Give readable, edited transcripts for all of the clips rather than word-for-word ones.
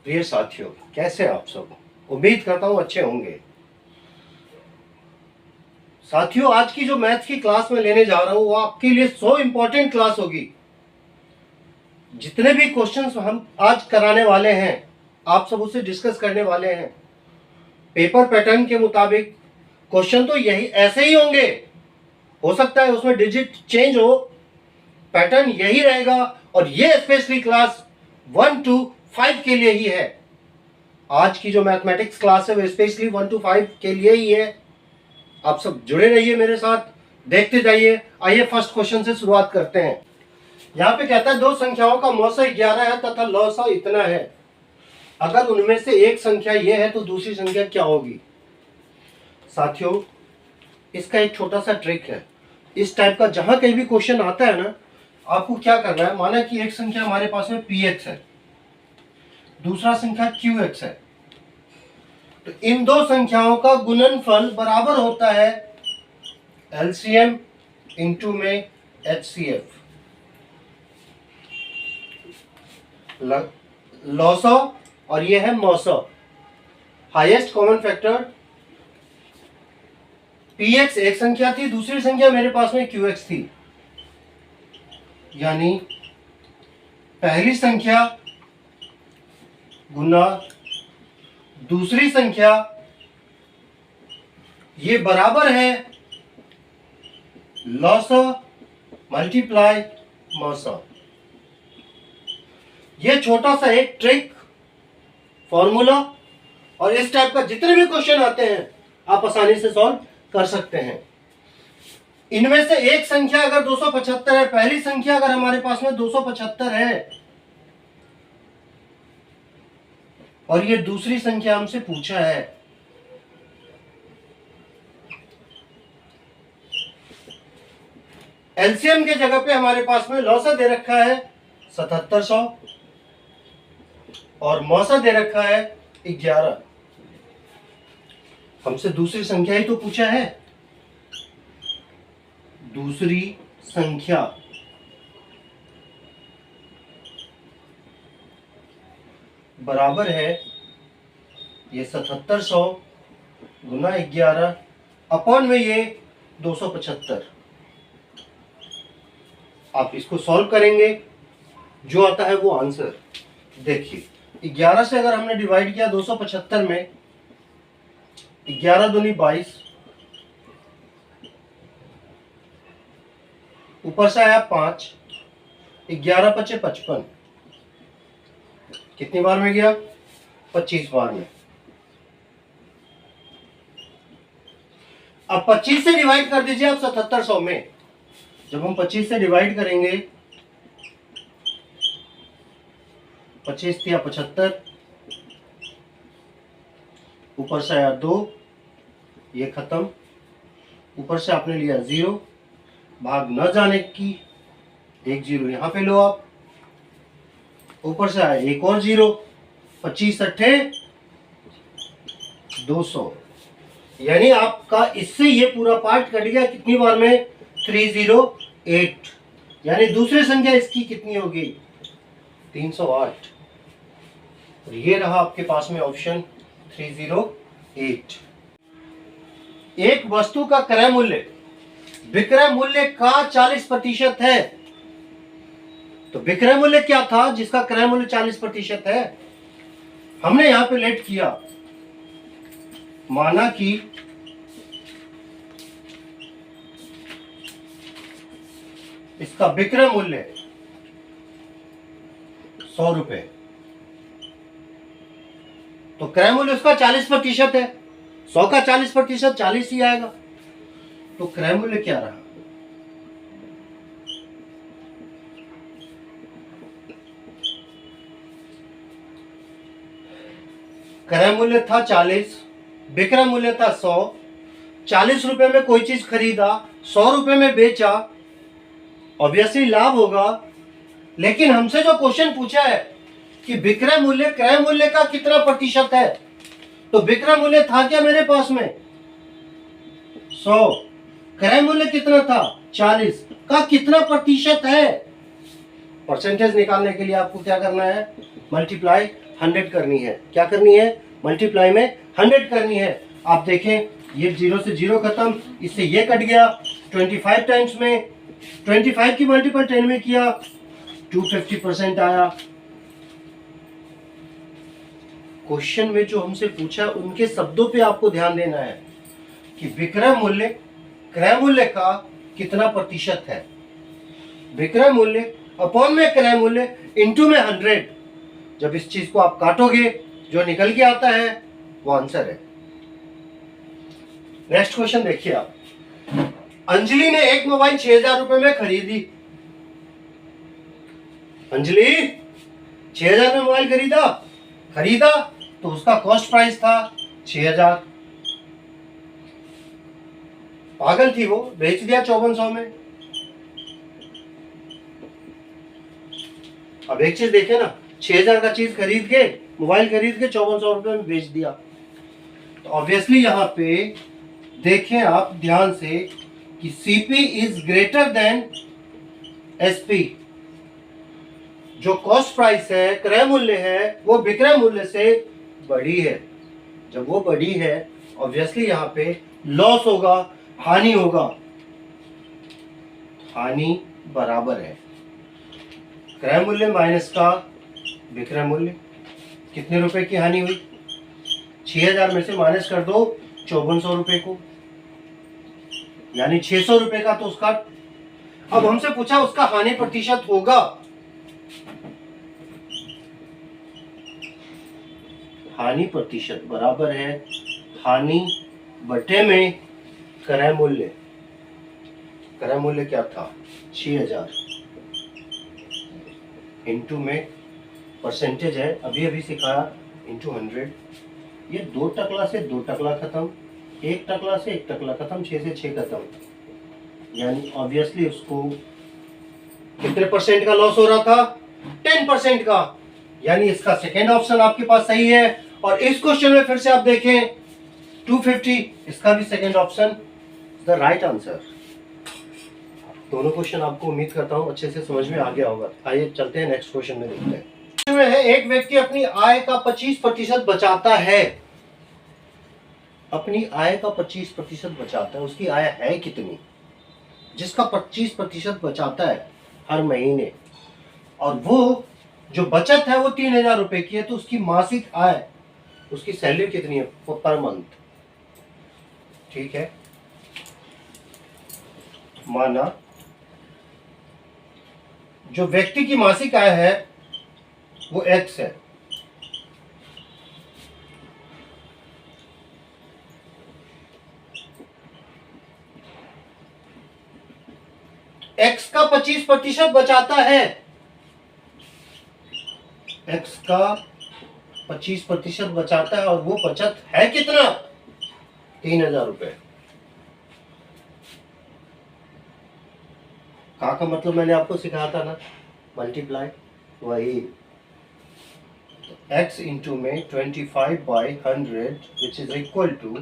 प्रिय साथियों, कैसे आप सब? उम्मीद करता हूँ अच्छे होंगे। साथियों, आज की जो मैथ्स की क्लास में लेने जा रहा हूँ वो आपके लिए सो इम्पोर्टेंट क्लास होगी। जितने भी क्वेश्चंस हम आज कराने वाले हैं, आप सब उससे डिस्कस करने वाले हैं। पेपर पैटर्न के मुताबिक क्वेश्चन तो यही ऐसे ही होंगे। हो सकता है उसमें डिजिट चेंज हो, पैटर्न यही रहेगा। और ये स्पेशली क्लास 1 to 5 के लिए ही है। आज की जो मैथमेटिक्स क्लास है वो स्पेशली 1 to 5 के लिए ही है। आप सब जुड़े रहिए मेरे साथ, देखते जाइए। आइए फर्स्ट क्वेश्चन से शुरुआत करते हैं। यहाँ पे कहता है दो संख्याओं का मौसा 11 है तथा लौसा इतना है। अगर उनमें से एक संख्या ये है तो दूसरी संख्या क्या होगी? साथियों, इसका एक छोटा सा ट्रिक है। इस टाइप का जहां कहीं भी क्वेश्चन आता है ना, आपको क्या करना है, माना कि एक संख्या हमारे पास में px है, दूसरा संख्या qx है, तो इन दो संख्याओं का गुणनफल बराबर होता है एलसीएम इंटू में एचसीएफ। लॉसा और ये है मौसा। हाईएस्ट कॉमन फैक्टर px एक संख्या थी, दूसरी संख्या मेरे पास में qx थी, यानी पहली संख्या गुना दूसरी संख्या, ये बराबर है लॉसा मल्टीप्लाई मौसा। ये छोटा सा एक ट्रिक फॉर्मूला, और इस टाइप का जितने भी क्वेश्चन आते हैं आप आसानी से सॉल्व कर सकते हैं। इनमें से एक संख्या अगर 275 है, पहली संख्या अगर हमारे पास में 275 है और ये दूसरी संख्या हमसे पूछा है, एलसीएम के जगह पे हमारे पास में लौसा दे रखा है 7700 और मौसा दे रखा है 11। हमसे दूसरी संख्या ही तो पूछा है। दूसरी संख्या बराबर है ये 7700 गुना 11 अपॉन में ये 275। आप इसको सॉल्व करेंगे, जो आता है वो आंसर देखिए। 11 से अगर हमने डिवाइड किया 275 में, 11 दूनी 22, ऊपर से आया 5, 11 पचे 55, कितनी बार में गया? 25 बार में। अब 25 से डिवाइड कर दीजिए आप 7700 में। जब हम 25 से डिवाइड करेंगे, 25 या 75, ऊपर से आया 2, ये खत्म, ऊपर से आपने लिया 0, भाग न जाने की एक 0 यहां पे लो आप, ऊपर से आया एक और 0, 25 अट्ठे 200, यानी आपका इससे ये पूरा पार्ट कट गया कितनी बार में? 308। यानी दूसरी संख्या इसकी कितनी होगी? 308। और ये रहा आपके पास में ऑप्शन 308। एक वस्तु का क्रय मूल्य विक्रय मूल्य का 40% है। तो विक्रय मूल्य क्या था जिसका क्रय मूल्य 40% है? हमने यहां पे लेट किया, माना कि इसका विक्रय मूल्य 100 रुपए, तो क्रय मूल्य उसका 40% है। 100 का 40% 40 ही आएगा। तो क्रय मूल्य क्या रहा? क्रय मूल्य था 40, विक्रय मूल्य था 100। 40 रुपए में कोई चीज खरीदा, 100 रुपए में बेचा, ऑब्वियसली लाभ होगा। लेकिन हमसे जो क्वेश्चन पूछा है कि विक्रय मूल्य क्रय मूल्य का कितना प्रतिशत है, तो विक्रय मूल्य था क्या मेरे पास में? 100। क्रय मूल्य कितना था? 40 का कितना प्रतिशत है? परसेंटेज निकालने के लिए आपको क्या करना है? मल्टीप्लाई 100 करनी है। क्या करनी है? मल्टीप्लाई में 100 करनी है। आप देखें ये 0 से 0 खत्म, इससे ये कट गया। 25 टाइम्स में 25 की मल्टीपल 10 में किया 250% आया। क्वेश्चन में जो हमसे पूछा उनके शब्दों पे आपको ध्यान देना है कि विक्रय मूल्य क्रय मूल्य का कितना प्रतिशत है। विक्रय मूल्य अपॉन में क्रय मूल्य इनटू में 100। जब इस चीज को आप काटोगे जो निकल के आता है वो आंसर है। नेक्स्ट क्वेश्चन देखिए आप। अंजलि ने एक मोबाइल 6000 रुपए में खरीदी। अंजलि 6000 में मोबाइल खरीदा तो उसका कॉस्ट प्राइस था 6000। पागल थी वो, बेच दिया 5400 में। अब एक चीज देखे ना, 6000 का चीज मोबाइल खरीद के 5400 रुपए में बेच दिया। तो ऑब्वियसली यहां पे देखें आप ध्यान से कि CP is greater than SP. जो कॉस्ट प्राइस है, क्रय मूल्य है, वो विक्रय मूल्य से बड़ी है। जब वो बड़ी है ऑब्वियसली यहां पे लॉस होगा, हानि होगा। हानि बराबर है क्रय मूल्य माइनस का विक्रय मूल्य। कितने रुपए की हानि हुई? 6000 में से माइनस कर दो 5400 रुपए को, यानी 600 रुपए का तो उसका। अब हमसे पूछा उसका हानि प्रतिशत होगा। हानि प्रतिशत बराबर है हानि बटे में क्रय मूल्य। क्रय मूल्य क्या था? 6000 इंटू में परसेंटेज है, अभी अभी सिखाया, इंटू 100। ये 2 टकला से 2 टकला खत्म, 1 टकला से 1 टकला खत्म, 6 से 6 खत्म। यानी ऑब्वियसली उसको कितने परसेंट का लॉस हो रहा था? 10% का। यानी इसका सेकेंड ऑप्शन आपके पास सही है। और इस क्वेश्चन में फिर से आप देखें 250, इसका भी second option the right answer. दोनों क्वेश्चन आपको उम्मीद करता हूं अच्छे से समझ में आ गया होगा। आइए चलते हैं नेक्स्ट क्वेश्चन में देखते हैं। में है एक व्यक्ति अपनी आय का 25% बचाता है। अपनी आय का 25% बचाता है। उसकी आय है कितनी? जिसका 25% बचाता है हर महीने, और वो जो बचत है वो 3000 रुपए की है, तो उसकी मासिक आय, उसकी सैलरी कितनी है पर मंथ? ठीक है, माना जो व्यक्ति की मासिक आय है वो एक्स है। एक्स का 25% बचाता है। एक्स का 25% बचाता है और वो बचत है कितना? 3000 रुपए। का मतलब मैंने आपको सिखाया था ना, मल्टीप्लाई, वही x इंटू में 25/100 विच इज इक्वल टू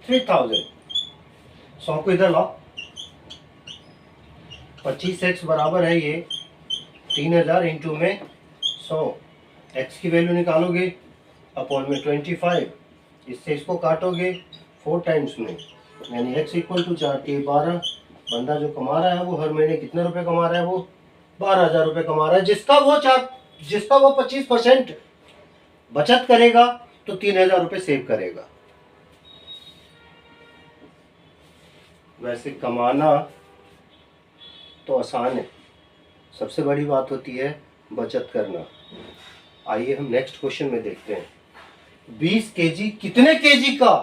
3000। 100 को इधर लाओ, 25x बराबर है ये 3000 इंटू में 100। x की वैल्यू निकालोगे अपॉन में 25, इससे इसको काटोगे 4 टाइम्स में, यानी x इक्वल टू 4 के 12। बंदा जो कमा रहा है वो हर महीने कितने रुपए कमा रहा है? वो 12000 रुपए कमा रहा है। जिसका वो 25% बचत करेगा तो 3000 रुपए सेव करेगा। वैसे कमाना तो आसान है, सबसे बड़ी बात होती है बचत करना। आइए हम नेक्स्ट क्वेश्चन में देखते हैं। 20 केजी कितने केजी का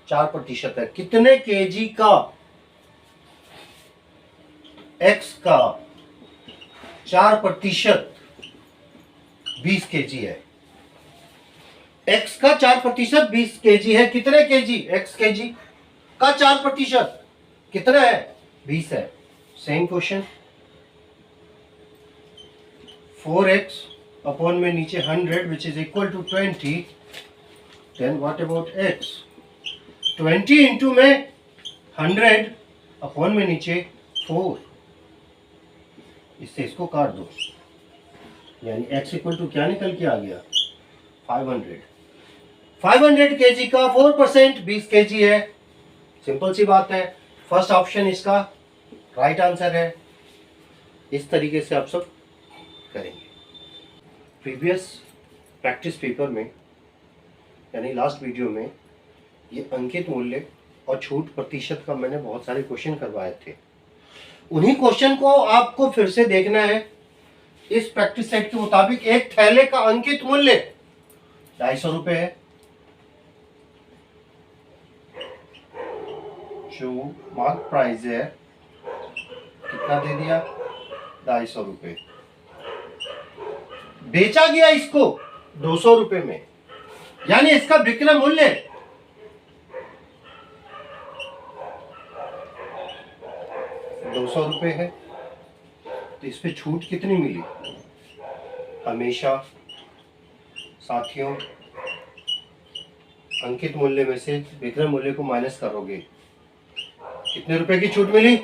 4% है? कितने केजी का? एक्स का 4% 20 केजी है। एक्स का 4% 20 केजी है। कितने केजी? एक्स केजी का 4% कितना है? 20 है। सेम क्वेश्चन, 4x अपॉन में नीचे 100 which is equal to 20। Then what about x? 20 into में 100 अपॉन में नीचे 4। इससे इसको काट दो, यानी x इक्वल टू क्या निकल के आ गया? 500 500 केजी का 4% 20 केजी है। सिंपल सी बात है, फर्स्ट ऑप्शन इसका राइट आंसर है। इस तरीके से आप सब करेंगे। प्रीवियस प्रैक्टिस पेपर में यानी लास्ट वीडियो में ये अंकित मूल्य और छूट प्रतिशत का मैंने बहुत सारे क्वेश्चन करवाए थे। उन्हीं क्वेश्चन को आपको फिर से देखना है। इस प्रैक्टिस सेट के मुताबिक एक थैले का अंकित मूल्य 250 रुपए है, जो मार्क प्राइस है कितना दे दिया, 250 रुपए। बेचा गया इसको 200 रुपए में, यानी इसका विक्रय मूल्य 200 रुपए है। तो इस पे छूट कितनी मिली? हमेशा साथियों अंकित मूल्य में से विक्रय मूल्य को माइनस करोगे, कितने रुपए की छूट मिली?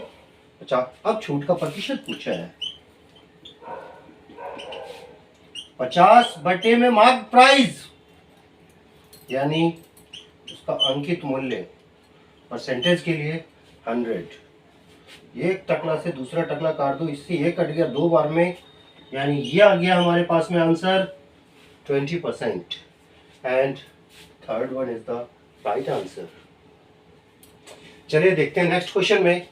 50। अब छूट का प्रतिशत पूछा है, 50 बटे में मार्क प्राइस, यानी उसका अंकित मूल्य परसेंटेज के लिए 100। एक टकला से दूसरा टकला काट दो, इससे ये कट गया 2 बार में, यानी ये आ गया हमारे पास में answer 20%। And third one is the right answer. चलिए देखते हैं नेक्स्ट क्वेश्चन में।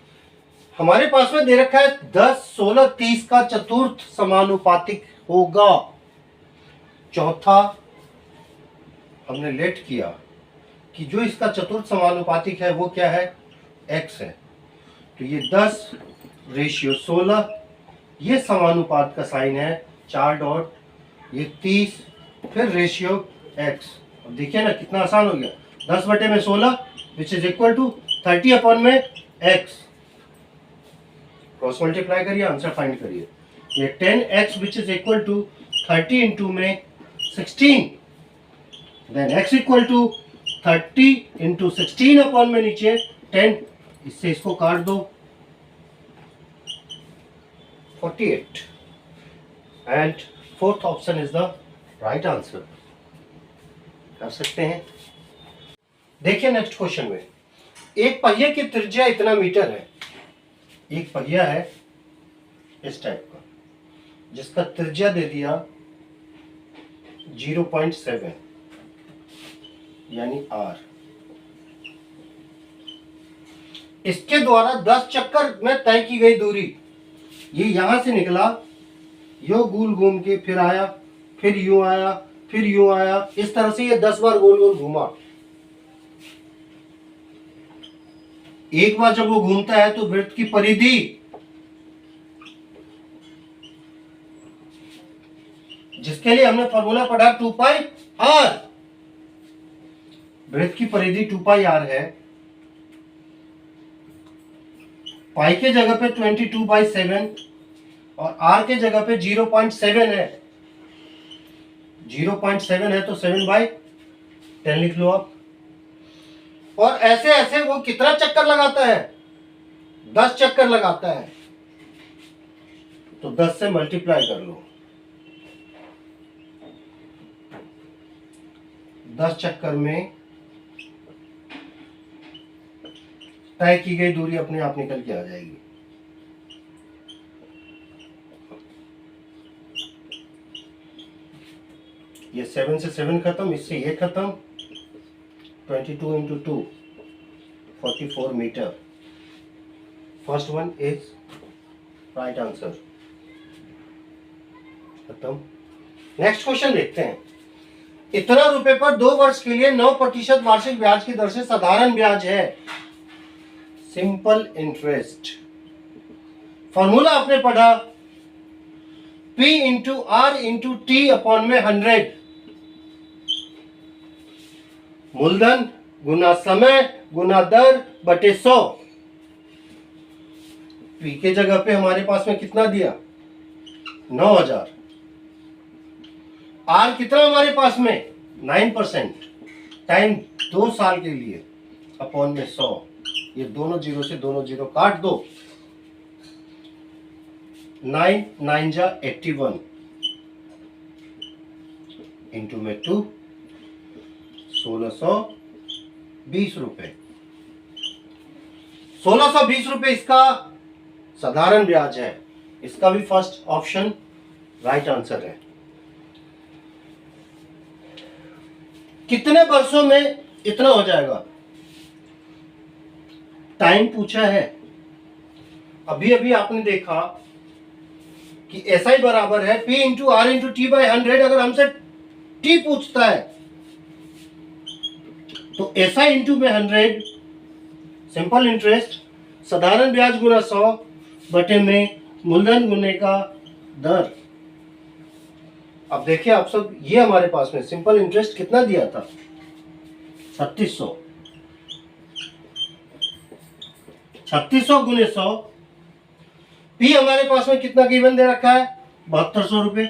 हमारे पास में दे रखा है 10, 16, 30 का चतुर्थ समानुपातिक होगा। चौथा हमने लेट किया कि जो इसका चतुर्थ समानुपातिक है वो क्या है, x है। तो ये 10/16, ये समानुपात का साइन है, 4 डॉट, ये 30, फिर रेशियो x। अब देखिए ना कितना आसान हो गया, 10 बटे में 16 which is equal to 30 upon में x। क्रॉस मल्टीप्लाई करिए, आंसर फाइंड करिए। ये 10x which is equal to 30 into में 16, then x equal to 30 into 16 upon में नीचे 10, इससे इसको काट दो, 48। And fourth option is the right answer. कर सकते हैं। देखिए नेक्स्ट क्वेश्चन में, एक पहिए की त्रिज्या इतना मीटर है। एक पहिया है इस टाइप का, जिसका त्रिज्या दे दिया 0.7 यानी r। इसके द्वारा 10 चक्कर में तय की गई दूरी, ये यहां से निकला, यो गोल घूम के फिर आया, फिर यूं आया, फिर यूं आया, इस तरह से ये 10 बार गोल गोल घूमा। एक बार जब वो घूमता है तो वृत्त की परिधि, जिसके लिए हमने फॉर्मूला पढ़ा 2 पाई r, वृत्त की परिधि 2 पाई r है। पाई के जगह पे 22/7 और r के जगह पे 0.7 है। 0.7 है तो 7/10 लिख लो आप। और ऐसे ऐसे वो कितना चक्कर लगाता है, 10 चक्कर लगाता है। तो 10 से मल्टीप्लाई कर लो, 10 चक्कर में तय की गई दूरी अपने आप निकल के आ जाएगी। ये 7 से 7 खत्म, इससे ये खत्म, 22 into 2 44 metre. First one is right answer. खत्म। नेक्स्ट क्वेश्चन देखते हैं। इतना रुपए पर 2 वर्ष के लिए 9% वार्षिक ब्याज की दर से साधारण ब्याज है, सिंपल इंटरेस्ट। फॉर्मूला आपने पढ़ा P into R into T upon में 100। मूलधन गुना समय गुना दर बटे 100। P के जगह पे हमारे पास में कितना दिया, 9000। R कितना हमारे पास में 9%, टाइम 2 साल के लिए, अपॉन में 100। ये दोनों जीरो से दोनों जीरो काट दो, 9 9 जा 81 इंटू में 2 1620 रुपए। 1620 रुपए इसका साधारण ब्याज है। इसका भी फर्स्ट ऑप्शन राइट आंसर है। कितने वर्षों में इतना हो जाएगा? टाइम पूछा है। अभी अभी आपने देखा कि SI बराबर है P into R into T by 100। अगर हमसे टी पूछता है तो SI इंटू में 100, सिंपल इंटरेस्ट, साधारण ब्याज गुना 100 बटे में मूलधन गुने का दर। अब देखिए आप सब, ये हमारे पास में सिंपल इंटरेस्ट कितना दिया था? 3600। 3600 गुने 100। पी हमारे पास में कितना गिवन दे रखा है? 7200 रुपए।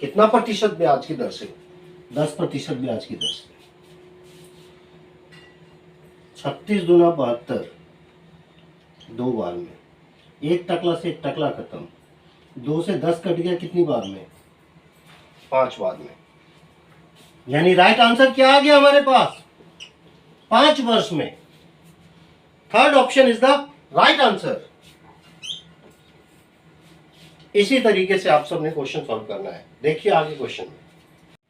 कितना प्रतिशत ब्याज की दर से? 10% ब्याज की दर से। 36 दूना 72, 2 बार में। 1 टकला से 1 टकला खत्म। 2 से 10 कट गया कितनी बार में? 5 बार में। यानी राइट आंसर क्या आ गया हमारे पास? 5 वर्ष में। Third option is the right answer. इसी तरीके से आप सबने क्वेश्चन सॉल्व करना है। देखिए आगे क्वेश्चन में।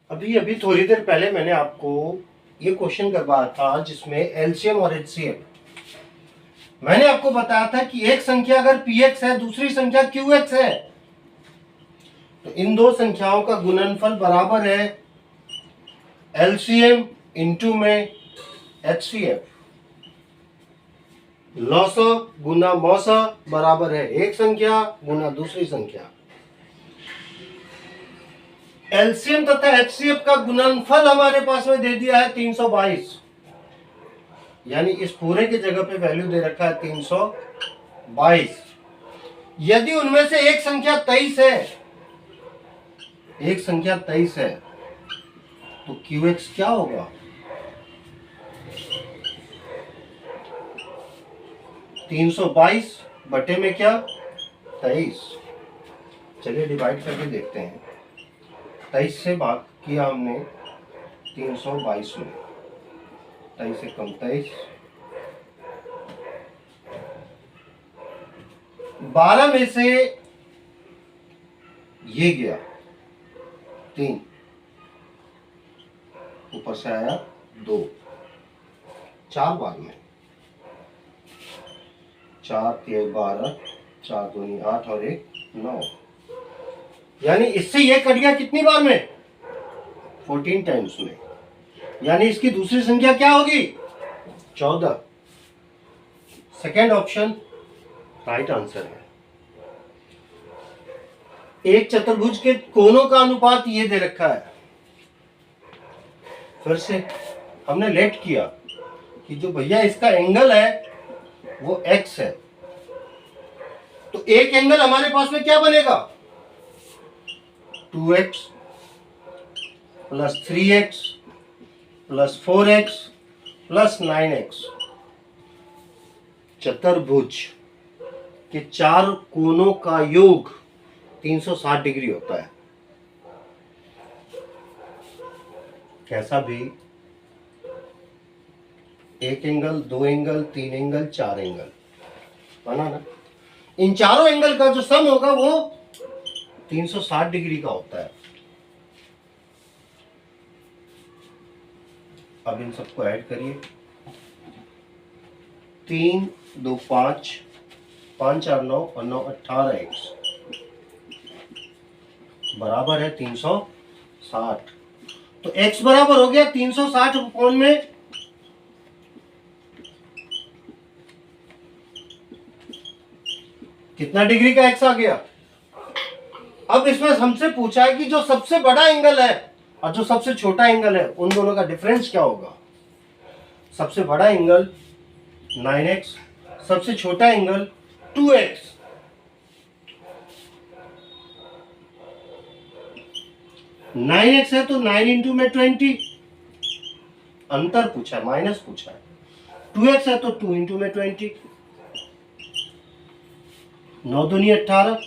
अभी थोड़ी देर पहले मैंने आपको ये क्वेश्चन करवाया था जिसमें एलसीएम और एचसीएफ। मैंने आपको बताया था कि एक संख्या अगर px है, दूसरी संख्या qx है, तो इन दो संख्याओं का गुणनफल बराबर है एलसीएम इंटू में एचसीएफ। लॉसो गुना मौसा बराबर है एक संख्या गुना दूसरी संख्या। एलसीएम तथा एचसीएफ का गुणनफल हमारे पास में दे दिया है 322। यानी इस पूरे की जगह पे वैल्यू दे रखा है 322। यदि उनमें से एक संख्या 23 है, एक संख्या 23 है, तो QX क्या होगा? 322 बटे में क्या? 23। चलिए डिवाइड करके देखते हैं। 23 से भाग किया हमने 322 में। 23 से कम 23। 12 में से ये गया 3, ऊपर से आया 2। 4 बार में। 4 3 12, 4 2 8 और 1 9। यानी इससे ये कट गया कितनी बार में? 14 टाइम्स में। यानी इसकी दूसरी संख्या क्या होगी? 14। सेकेंड ऑप्शन राइट आंसर है। एक चतुर्भुज के कोनों का अनुपात ये दे रखा है। फिर से हमने लेट किया कि जो भैया इसका एंगल है वो x है, तो एक एंगल हमारे पास में क्या बनेगा? 2x plus 3x plus 4x plus 9x। चतुर्भुज के 4 कोनों का योग 360 डिग्री होता है। कैसा भी एक एंगल, 2 एंगल, 3 एंगल, 4 एंगल बना ना। इन चारों एंगल का जो सम होगा वो 360 डिग्री का होता है। अब इन सबको ऐड करिए। 3 2 5, 5 4 9 और 9 18x बराबर है 360। तो x बराबर हो गया 360 कोण में कितना डिग्री का x आ गया? अब इसमें हमसे पूछा है कि जो सबसे बड़ा एंगल है और जो सबसे छोटा एंगल है उन दोनों का डिफरेंस क्या होगा? सबसे बड़ा एंगल 9x, सबसे छोटा एंगल 2x। नाइन एक्स है तो 9 इंटू में 20, अंतर पूछा है, माइनस पूछा है। 2x है तो 2 इंटू में 20। 9 दूनी 18,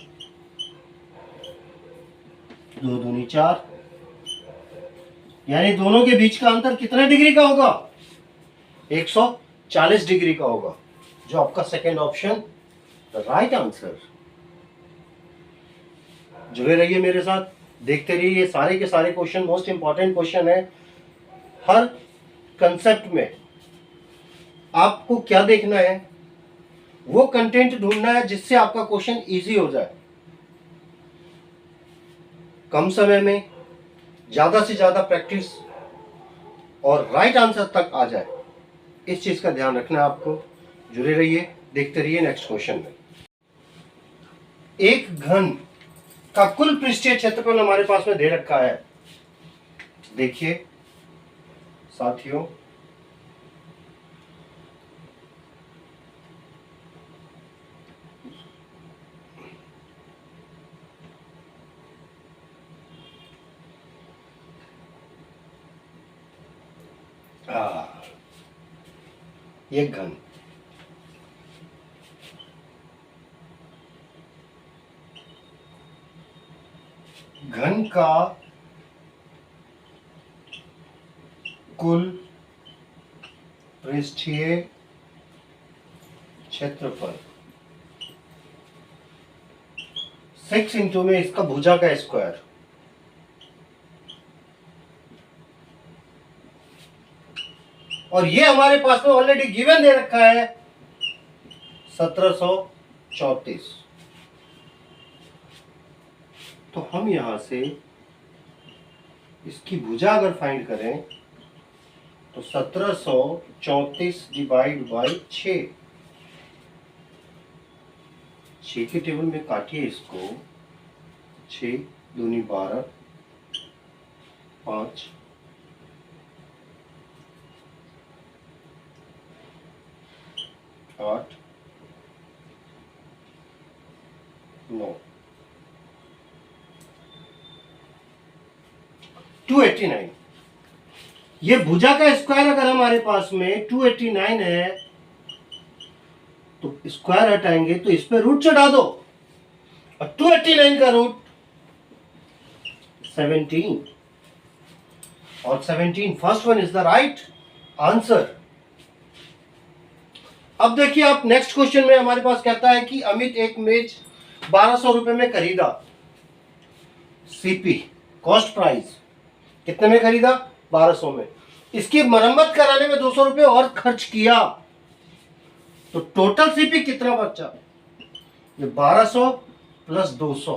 2 दूनी 4, यानी दोनों के बीच का अंतर कितने डिग्री का होगा? 140 डिग्री का होगा, जो आपका सेकेंड ऑप्शन राइट आंसर। जुड़े रहिए मेरे साथ, देखते रहिए। सारे के सारे क्वेश्चन मोस्ट इंपॉर्टेंट क्वेश्चन है। हर कंसेप्ट में आपको क्या देखना है, वो कंटेंट ढूंढना है जिससे आपका क्वेश्चन इजी हो जाए, कम समय में ज्यादा से ज्यादा प्रैक्टिस और राइट आंसर तक आ जाए। इस चीज का ध्यान रखना है आपको। जुड़े रहिए, देखते रहिए। नेक्स्ट क्वेश्चन में एक घन का कुल पृष्ठीय क्षेत्रफल हमारे पास में दे रखा है। देखिए साथियों, ये घन का कुल पृष्ठीय क्षेत्रफल 6 इंटू में इसका भुजा का स्क्वायर, और ये हमारे पास में ऑलरेडी गिवन दे रखा है 1734। तो हम यहां से इसकी भुजा अगर फाइंड करें तो 1734 डिवाइड बाई 6 के टेबल में काटिए इसको। 6 दूनी 12, 5 8 9 289। ये भुजा का स्क्वायर अगर हमारे पास में 289 है तो स्क्वायर हटाएंगे तो इस पे रूट चढ़ा दो, और 289 का रूट 17, और 17 first one is the right answer. अब देखिए आप नेक्स्ट क्वेश्चन में हमारे पास कहता है कि अमित एक मेज 1200 रुपए में खरीदा। सीपी कॉस्ट प्राइस कितने में खरीदा? 1200 में। इसकी मरम्मत कराने में 200 रुपए और खर्च किया, तो टोटल सीपी कितना बचा? ये 1200 प्लस 200,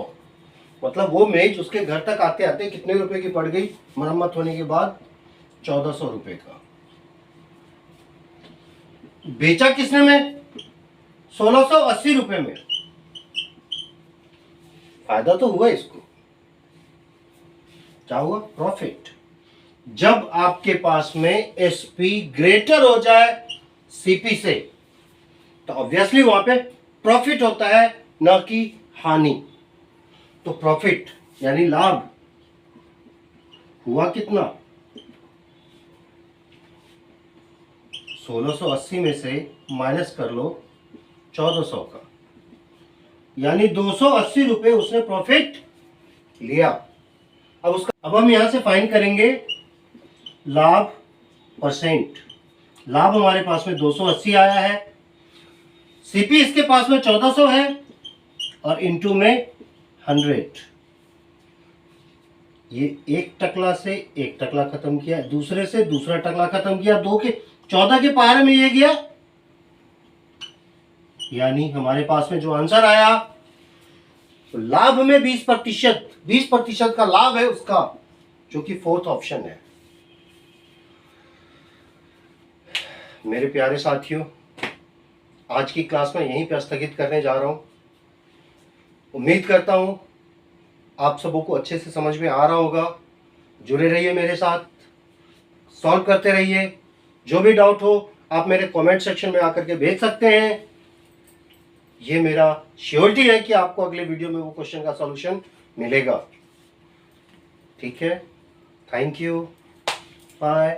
मतलब वो मेज उसके घर तक आते आते कितने रुपए की पड़ गई मरम्मत होने के बाद? 1400 रुपए का। बेचा किसने में? 1680 रुपए में। फायदा तो हुआ इसको। क्या हुआ? प्रॉफिट। जब आपके पास में एसपी ग्रेटर हो जाए सीपी से तो ऑब्वियसली वहां पे प्रॉफिट होता है, ना कि हानि। तो प्रॉफिट यानी लाभ हुआ कितना? 1680 में से माइनस कर लो 1400 का, यानी 280 रुपए उसने प्रॉफिट लिया। अब हम यहां से फाइंड करेंगे लाभ परसेंट। लाभ हमारे पास में 280 आया है, सीपी इसके पास में 1400 है, और इनटू में 100। ये एक टकला से एक टकला खत्म किया, दूसरे से दूसरा टकला खत्म किया, 14 के पार में ये गया, यानी हमारे पास में जो आंसर आया तो लाभ में 20% का लाभ है उसका, जो कि फोर्थ ऑप्शन है। मेरे प्यारे साथियों, आज की क्लास में यहीं पे स्थगित करने जा रहा हूं। उम्मीद करता हूं आप सबों को अच्छे से समझ में आ रहा होगा। जुड़े रहिए मेरे साथ, सॉल्व करते रहिए। जो भी डाउट हो आप मेरे कमेंट सेक्शन में आकर के भेज सकते हैं। ये मेरा श्योरिटी है कि आपको अगले वीडियो में वो क्वेश्चन का सॉल्यूशन मिलेगा। ठीक है, थैंक यू, बाय।